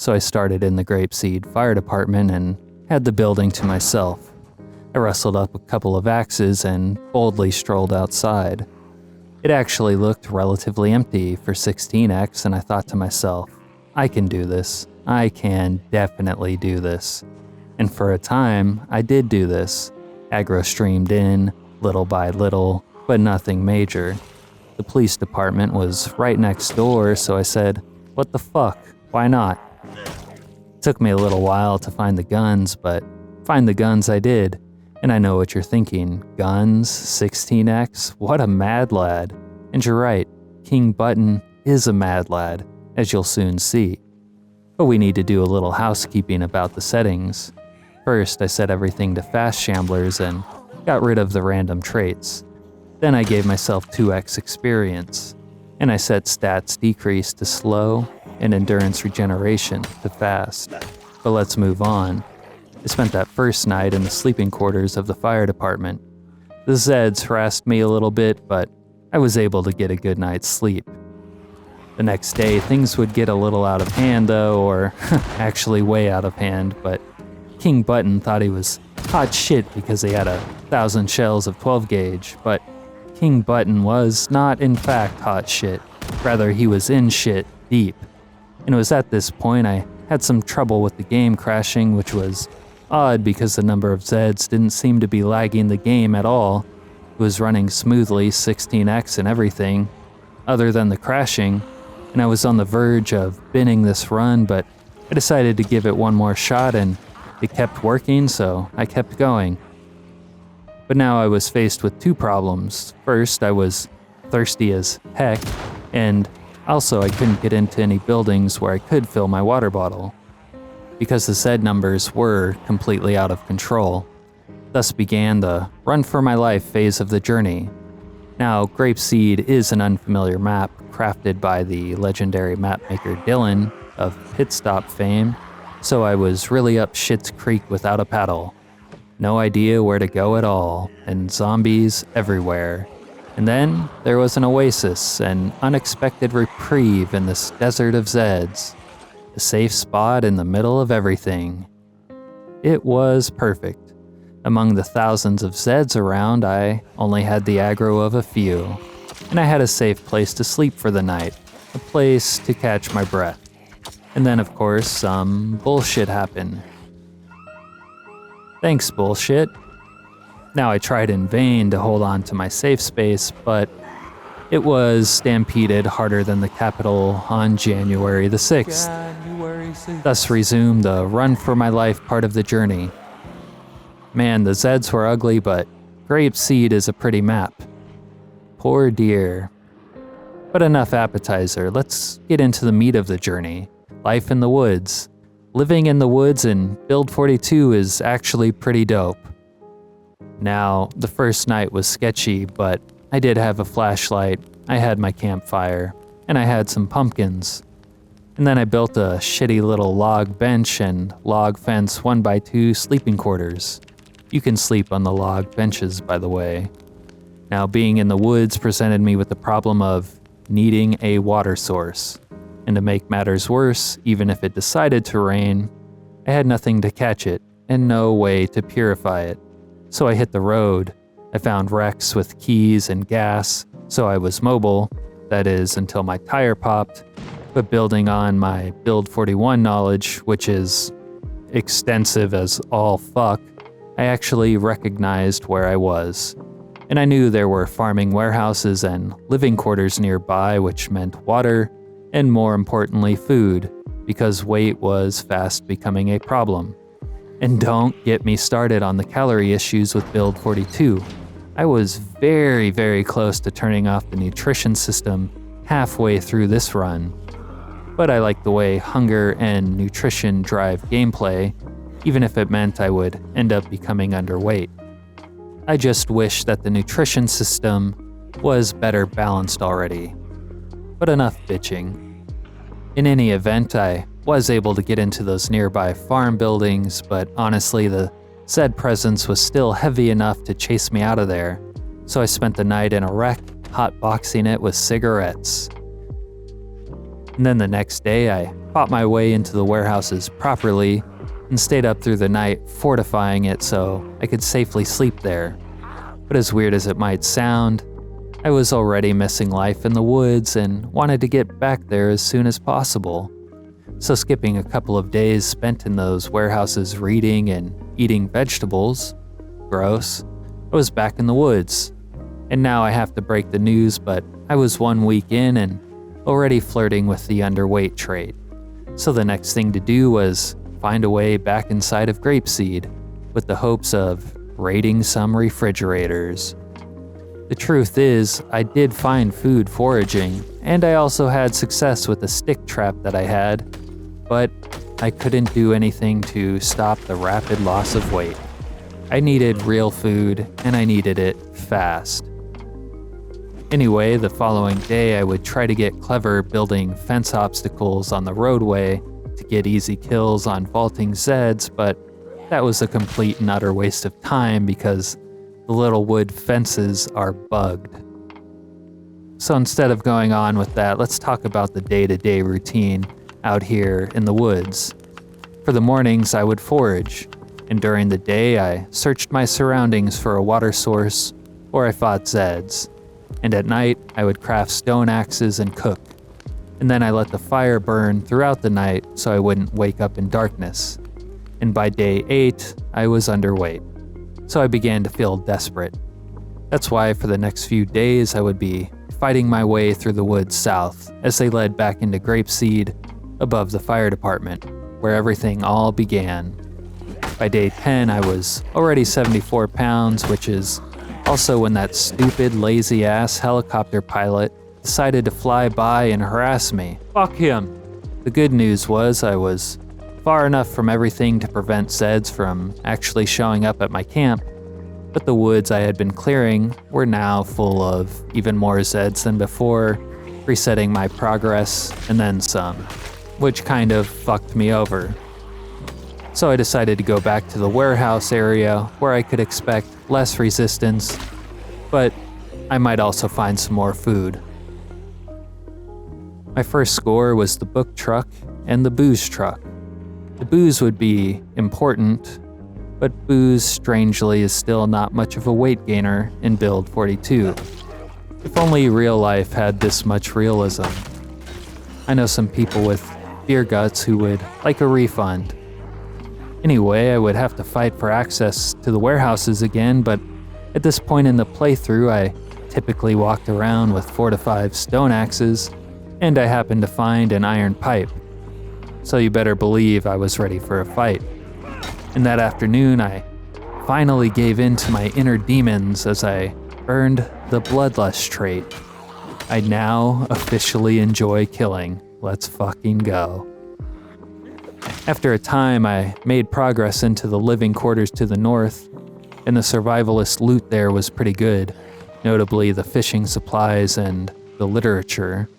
so I started in the Grapeseed Fire Department and had the building to myself. I rustled up a couple of axes and boldly strolled outside. It actually looked relatively empty for 16X, and I thought to myself, I can do this. I can definitely do this. And for a time, I did do this. Aggro streamed in, little by little, but nothing major. The police department was right next door, so I said, what the fuck, why not? It took me a little while to find the guns, but find the guns I did. And I know what you're thinking, guns, 16X, what a mad lad. And you're right, King Button is a mad lad, as you'll soon see. But we need to do a little housekeeping about the settings. First, I set everything to fast shamblers and got rid of the random traits. Then I gave myself 2x experience, and I set stats decrease to slow and endurance regeneration to fast. But let's move on. I spent that first night in the sleeping quarters of the fire department. The Zeds harassed me a little bit, but I was able to get a good night's sleep. The next day, things would get a little out of hand though, or actually way out of hand, but King Button thought he was hot shit because he had 1,000 shells of 12 gauge, but King Button was not in fact hot shit. Rather, he was in shit deep. And it was at this point I had some trouble with the game crashing, which was odd because the number of Zeds didn't seem to be lagging the game at all. It was running smoothly, 16x and everything, other than the crashing, and I was on the verge of binning this run, but I decided to give it one more shot and it kept working, so I kept going. But now I was faced with two problems. First, I was thirsty as heck, and also I couldn't get into any buildings where I could fill my water bottle, because the Zed numbers were completely out of control. Thus began the run for my life phase of the journey. Now, Grapeseed is an unfamiliar map crafted by the legendary mapmaker Dylan of Pit Stop fame, so I was really up shit's creek without a paddle. No idea where to go at all, and zombies everywhere. And then there was an oasis, an unexpected reprieve in this desert of Zeds. A safe spot in the middle of everything. It was perfect. Among the thousands of Zeds around, I only had the aggro of a few, and I had a safe place to sleep for the night, a place to catch my breath. And then, of course, some bullshit happened. Thanks, bullshit. Now, I tried in vain to hold on to my safe space, but it was stampeded harder than the capital on January the 6th. Thus resumed the run for my life part of the journey. Man, the Zeds were ugly, but Grapeseed is a pretty map. Poor dear. But enough appetizer, let's get into the meat of the journey. Life in the woods. Living in the woods in Build 42 is actually pretty dope. Now, the first night was sketchy, but I did have a flashlight, I had my campfire, and I had some pumpkins. And then I built a shitty little log bench and log fence 1x2 sleeping quarters. You can sleep on the log benches, by the way. Now, being in the woods presented me with the problem of needing a water source. And to make matters worse, even if it decided to rain, I had nothing to catch it and no way to purify it. So I hit the road. I found wrecks with keys and gas, so I was mobile, that is, until my tire popped. But building on my Build 41 knowledge, which is extensive as all fuck, I actually recognized where I was. And I knew there were farming warehouses and living quarters nearby, which meant water, and more importantly, food, because weight was fast becoming a problem. And don't get me started on the calorie issues with Build 42. I was very, very close to turning off the nutrition system halfway through this run. But I like the way hunger and nutrition drive gameplay, even if it meant I would end up becoming underweight. I just wish that the nutrition system was better balanced already. But enough bitching. In any event, I was able to get into those nearby farm buildings, but honestly the Zed presence was still heavy enough to chase me out of there, so I spent the night in a wreck, hotboxing it with cigarettes. And then the next day, I fought my way into the warehouses properly and stayed up through the night fortifying it so I could safely sleep there. But as weird as it might sound, I was already missing life in the woods and wanted to get back there as soon as possible. So skipping a couple of days spent in those warehouses reading and eating vegetables, gross, I was back in the woods. And now I have to break the news, but I was 1 week in and already flirting with the underweight trait. So the next thing to do was find a way back inside of Grapeseed with the hopes of raiding some refrigerators. The truth is, I did find food foraging, and I also had success with the stick trap that I had, but I couldn't do anything to stop the rapid loss of weight. I needed real food, and I needed it fast. Anyway, the following day I would try to get clever building fence obstacles on the roadway to get easy kills on vaulting Zeds, but that was a complete and utter waste of time because the little wood fences are bugged. So instead of going on with that, let's talk about the day-to-day routine out here in the woods. For the mornings, I would forage, and during the day, I searched my surroundings for a water source, or I fought Zeds. And at night, I would craft stone axes and cook. And then I let the fire burn throughout the night so I wouldn't wake up in darkness. And by day 8, I was underweight. So I began to feel desperate. That's why for the next few days I would be fighting my way through the woods south as they led back into Grapeseed above the fire department, where everything all began. By day 10, I was already 74 pounds, which is also when that stupid, lazy-ass helicopter pilot decided to fly by and harass me. Fuck him! The good news was I was far enough from everything to prevent Zeds from actually showing up at my camp, but the woods I had been clearing were now full of even more Zeds than before, resetting my progress and then some, which kind of fucked me over. So I decided to go back to the warehouse area where I could expect less resistance, but I might also find some more food. My first score was the book truck and the booze truck. The booze would be important, but booze, strangely, is still not much of a weight gainer in Build 42. If only real life had this much realism. I know some people with beer guts who would like a refund. Anyway, I would have to fight for access to the warehouses again, but at this point in the playthrough, I typically walked around with 4 to 5 stone axes, and I happened to find an iron pipe. So you better believe I was ready for a fight. And that afternoon, I finally gave in to my inner demons as I earned the bloodlust trait. I now officially enjoy killing. Let's fucking go. After a time, I made progress into the living quarters to the north, and the survivalist loot there was pretty good, notably the fishing supplies and the literature.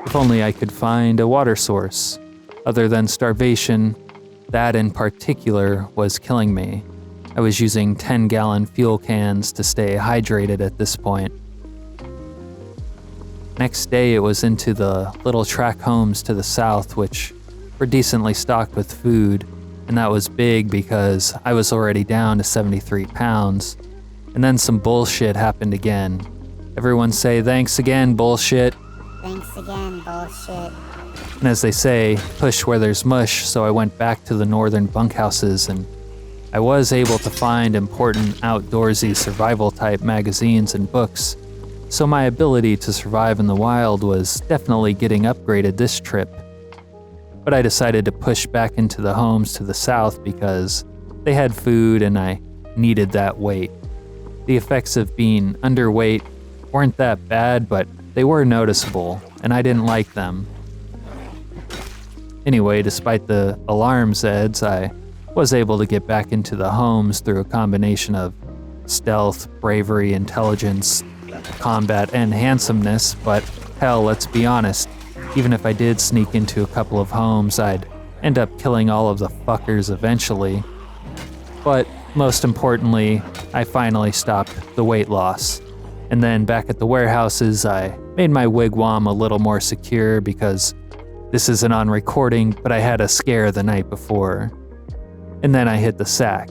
If only I could find a water source. Other than starvation, that in particular was killing me. I was using 10-gallon fuel cans to stay hydrated at this point. Next day, it was into the little track homes to the south, which were decently stocked with food, and that was big because I was already down to 73 pounds. And then some bullshit happened again. Everyone say, "Thanks again, bullshit." Thanks again, bullshit. And as they say, push where there's mush, so I went back to the northern bunkhouses, and I was able to find important outdoorsy survival-type magazines and books, so my ability to survive in the wild was definitely getting upgraded this trip. But I decided to push back into the homes to the south because they had food and I needed that weight. The effects of being underweight weren't that bad, but they were noticeable, and I didn't like them. Anyway, despite the alarm Zeds, I was able to get back into the homes through a combination of stealth, bravery, intelligence, combat, and handsomeness, but hell, let's be honest, even if I did sneak into a couple of homes, I'd end up killing all of the fuckers eventually. But most importantly, I finally stopped the weight loss. And then back at the warehouses, I made my wigwam a little more secure because This isn't on recording, but I had a scare the night before. And then I hit the sack.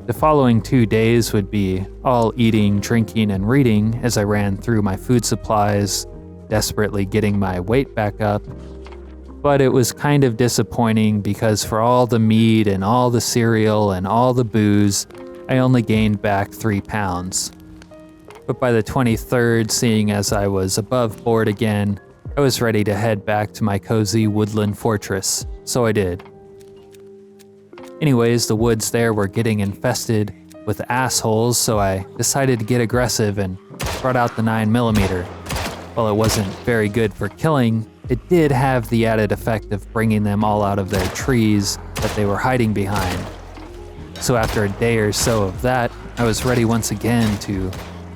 The following 2 days would be all eating, drinking, and reading as I ran through my food supplies, desperately getting my weight back up. But it was kind of disappointing because for all the meat and all the cereal and all the booze, I only gained back 3 pounds. But by the 23rd, seeing as I was above board again, I was ready to head back to my cozy woodland fortress, so I did. Anyways, the woods there were getting infested with assholes, so I decided to get aggressive and brought out the 9mm. While it wasn't very good for killing, it did have the added effect of bringing them all out of their trees that they were hiding behind. So after a day or so of that, I was ready once again to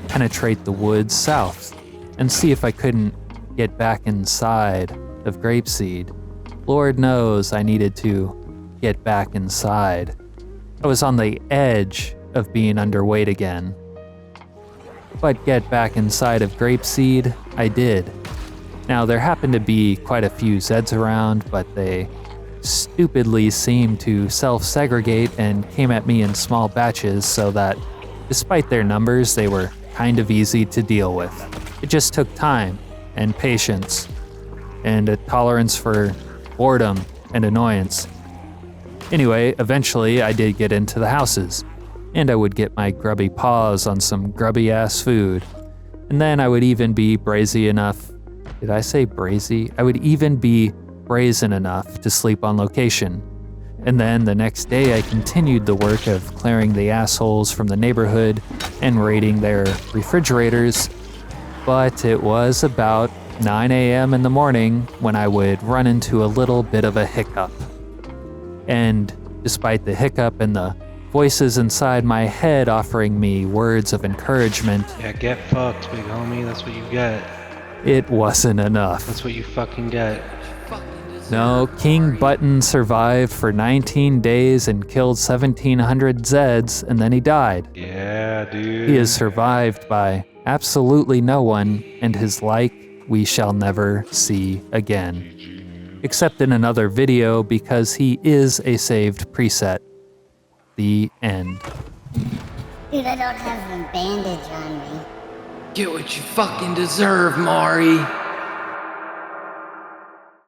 penetrate the woods south and see if I couldn't get back inside of Grapeseed. Lord knows I needed to get back inside. I was on the edge of being underweight again. But get back inside of Grapeseed, I did. Now, there happened to be quite a few Zeds around, but they stupidly seemed to self-segregate and came at me in small batches so that, despite their numbers, they were kind of easy to deal with. It just took time and patience and a tolerance for boredom and annoyance. Anyway, eventually I did get into the houses, and I would get my grubby paws on some grubby-ass food. And then I would even be brazy enough. Did I say brazy? I would even be brazen enough to sleep on location. And then the next day I continued the work of clearing the assholes from the neighborhood and raiding their refrigerators. But it was about 9 a.m. in the morning when I would run into a little bit of a hiccup. And despite the hiccup and the voices inside my head offering me words of encouragement, Yeah, get fucked, big homie. That's what you get. it wasn't enough. That's what you fucking get. No, King Button survived for 19 days and killed 1,700 Zeds, and then he died. Yeah, dude. He is survived by absolutely no one, and his like we shall never see again. Except in another video because he is a saved preset. The end. Dude, I don't have a bandage on me. Get what you fucking deserve, Mari.